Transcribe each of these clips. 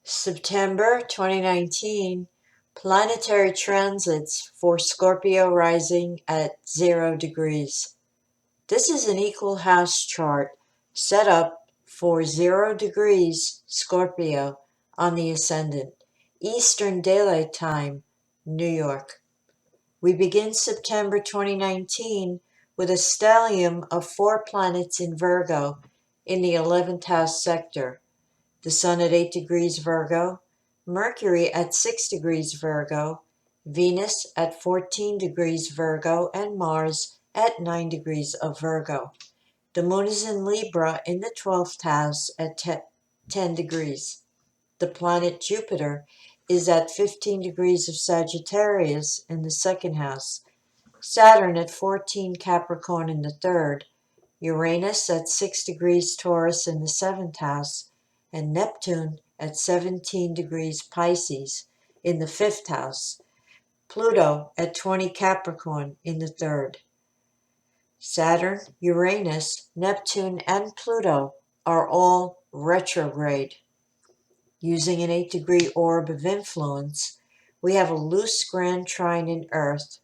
September 2019, planetary transits for Scorpio rising at 0 degrees. This is an equal house chart set up for 0 degrees Scorpio on the ascendant, Eastern Daylight Time, New York. We begin September 2019 with a stellium of 4 planets in Virgo in the 11th house sector. The Sun at 8 degrees Virgo, Mercury at 6 degrees Virgo, Venus at 14 degrees Virgo, and Mars at 9 degrees of Virgo. The Moon is in Libra in the 12th house at 10 degrees. The planet Jupiter is at 15 degrees of Sagittarius in the 2nd house, Saturn at 14 Capricorn in the 3rd, Uranus at 6 degrees Taurus in the 7th house, and Neptune at 17 degrees Pisces in the 5th house, Pluto at 20 Capricorn in the 3rd. Saturn, Uranus, Neptune, and Pluto are all retrograde. Using an 8-degree orb of influence, we have a loose grand trine in Earth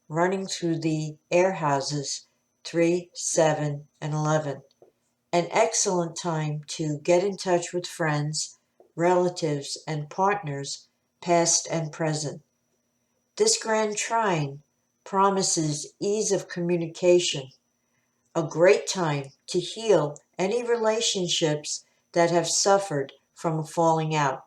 running through the air houses 3, 7, and 11. An excellent time to get in touch with friends, relatives, and partners, past and present. This grand trine promises ease of communication, a great time to heal any relationships that have suffered from a falling out.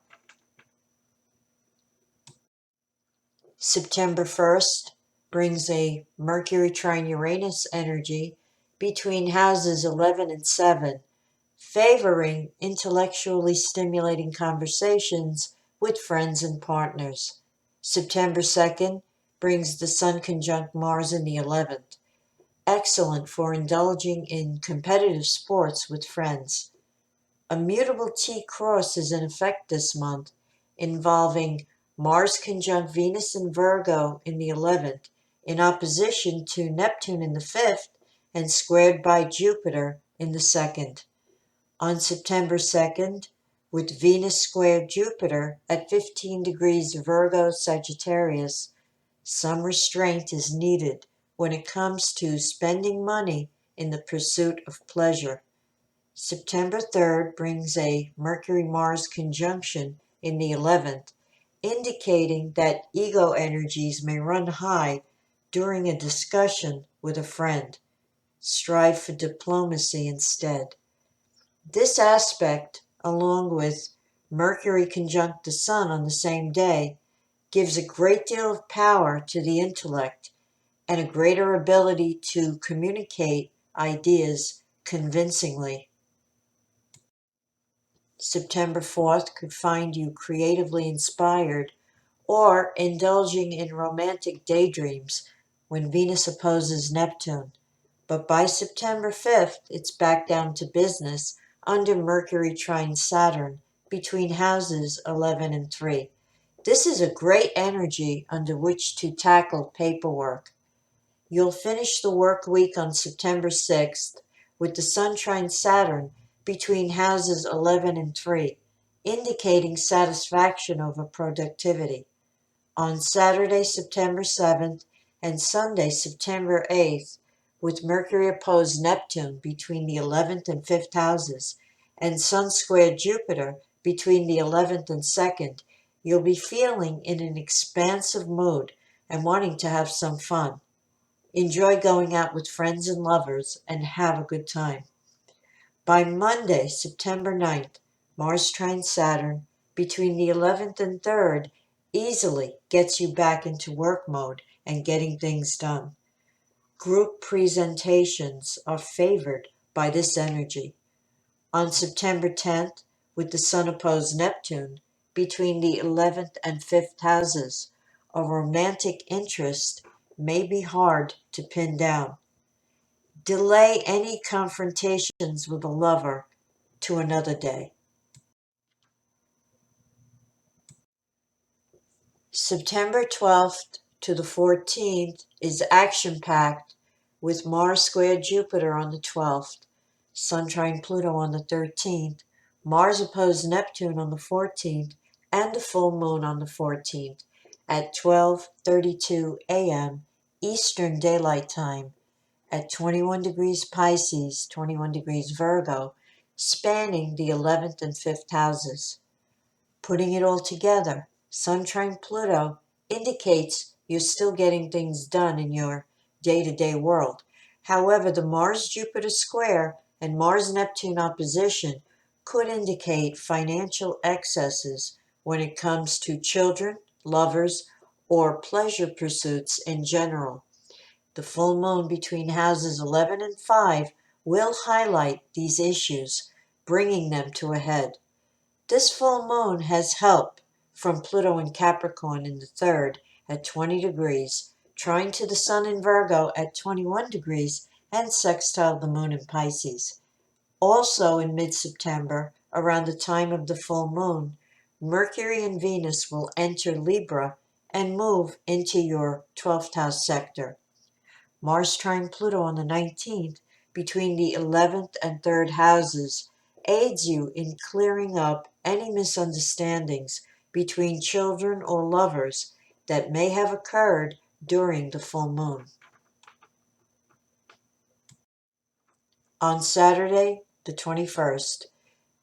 September 1st brings a Mercury trine Uranus energy between houses 11 and 7, favoring intellectually stimulating conversations with friends and partners. September 2nd brings the Sun conjunct Mars in the 11th, excellent for indulging in competitive sports with friends. A mutable T-cross is in effect this month, involving Mars conjunct Venus in Virgo in the 11th, in opposition to Neptune in the 5th, and squared by Jupiter in the 2nd. On September 2nd, with Venus squared Jupiter at 15 degrees Virgo Sagittarius, some restraint is needed when it comes to spending money in the pursuit of pleasure. September 3rd brings a Mercury-Mars conjunction in the 11th, indicating that ego energies may run high during a discussion with a friend. Strive for diplomacy instead. This aspect, along with Mercury conjunct the Sun on the same day, gives a great deal of power to the intellect and a greater ability to communicate ideas convincingly. September 4th could find you creatively inspired or indulging in romantic daydreams when Venus opposes Neptune. But by September 5th, it's back down to business under Mercury trine Saturn between houses 11 and 3. This is a great energy under which to tackle paperwork. You'll finish the work week on September 6th with the Sun trine Saturn between houses 11 and 3, indicating satisfaction over productivity. On Saturday, September 7th and Sunday, September 8th, with Mercury opposed Neptune between the 11th and 5th houses, and Sun squared Jupiter between the 11th and 2nd, you'll be feeling in an expansive mood and wanting to have some fun. Enjoy going out with friends and lovers and have a good time. By Monday, September 9th, Mars trine Saturn between the 11th and 3rd easily gets you back into work mode and getting things done. Group presentations are favored by this energy. On September 10th, with the Sun opposed Neptune between the 11th and 5th houses, a romantic interest may be hard to pin down. Delay any confrontations with a lover to another day. September 12th to the 14th is action-packed with Mars squared Jupiter on the 12th, Sun trine Pluto on the 13th, Mars opposed Neptune on the 14th, and the full moon on the 14th at 12:32 a.m. Eastern Daylight Time at 21 degrees Pisces, 21 degrees Virgo, spanning the 11th and 5th houses. Putting it all together, Sun trine Pluto indicates you're still getting things done in your day-to-day world. However, the Mars-Jupiter square and Mars-Neptune opposition could indicate financial excesses when it comes to children, lovers, or pleasure pursuits in general. The full moon between houses 11 and 5 will highlight these issues, bringing them to a head. This full moon has help from Pluto in Capricorn in the third at 20 degrees, trine to the Sun in Virgo at 21 degrees, and sextile the Moon in Pisces. Also in mid-September, around the time of the full moon, Mercury and Venus will enter Libra and move into your 12th house sector. Mars trine Pluto on the 19th, between the 11th and 3rd houses, aids you in clearing up any misunderstandings between children or lovers that may have occurred during the full moon. On Saturday, the 21st,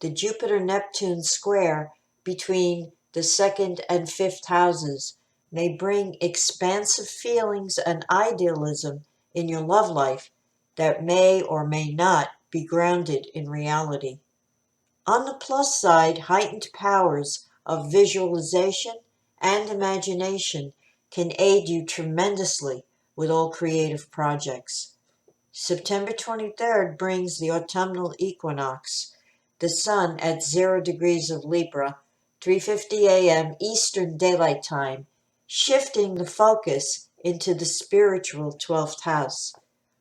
the Jupiter-Neptune square between the 2nd and 5th houses may bring expansive feelings and idealism in your love life that may or may not be grounded in reality. On the plus side, heightened powers of visualization and imagination can aid you tremendously with all creative projects. September 23rd brings the autumnal equinox. The Sun at 0 degrees of Libra, 3:50 a.m. Eastern Daylight Time, shifting the focus into the spiritual 12th house.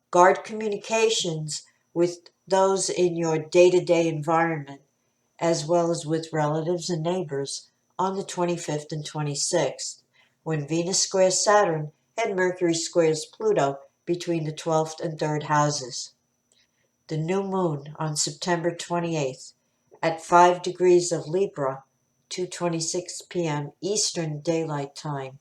Guard communications with those in your day-to-day environment, as well as with relatives and neighbors on the 25th and 26th, when Venus squares Saturn and Mercury squares Pluto between the 12th and 3rd houses. The new moon on September 28th at 5 degrees of Libra, 2:26 p.m. Eastern Daylight Time,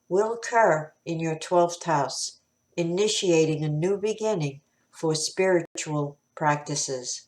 will occur in your 12th house, initiating a new beginning for spiritual practices.